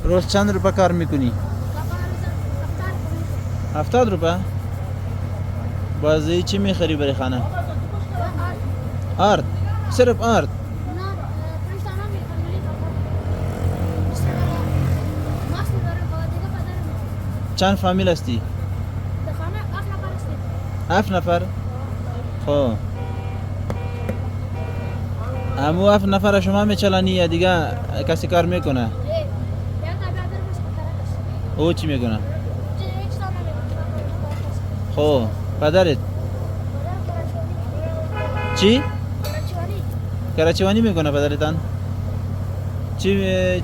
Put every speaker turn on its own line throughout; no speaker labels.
روز چند روپه کار میکنی؟ 70 روپه؟ بازی چی میخری برای خانه؟ آرد؟ صرف آرد؟ چند فامیل هستی؟ 7 نفر؟ خب همو 7 نفر شما میچلانی یا دیگه کسی کار میکنه؟ او چی میکنه؟ خب پدرت؟ چی؟ کراچیوانی میکنه پدرتان؟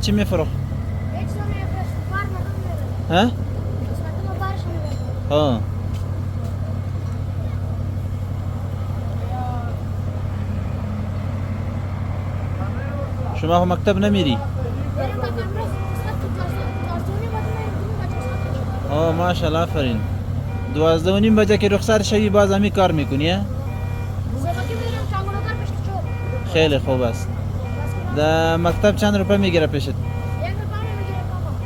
چی میفروخ؟ ها؟ ها شما خو مکتب نمیری؟ آه ماشاءالله آفرین 12:30 بجه که رخصت شوی باز همی کار میکنی ها؟ خیلی خوب است در مکتب چند روپه میگیره پیشت؟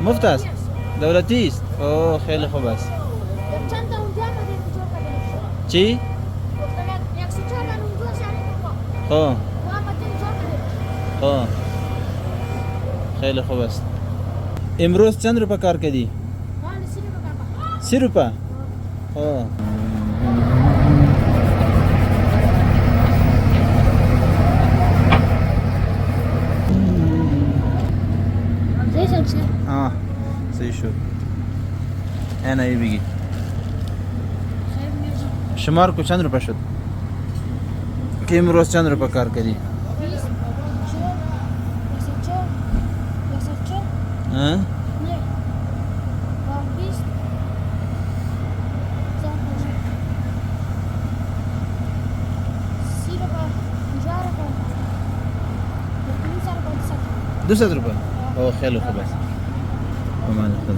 مفت است؟ دولتی است؟ اوه خیلی خوب است چی؟ خب خب خیلی خوب است امروز چند روپه کار کردی؟ 30 روپه؟ خب آه صحیح شد انا ای بگی شمار کو چند روپه شد؟ که امروز چند روپه کار کردی؟ ها؟ دو ست روپه؟ اوه خیلی خوب است بمعنی خدا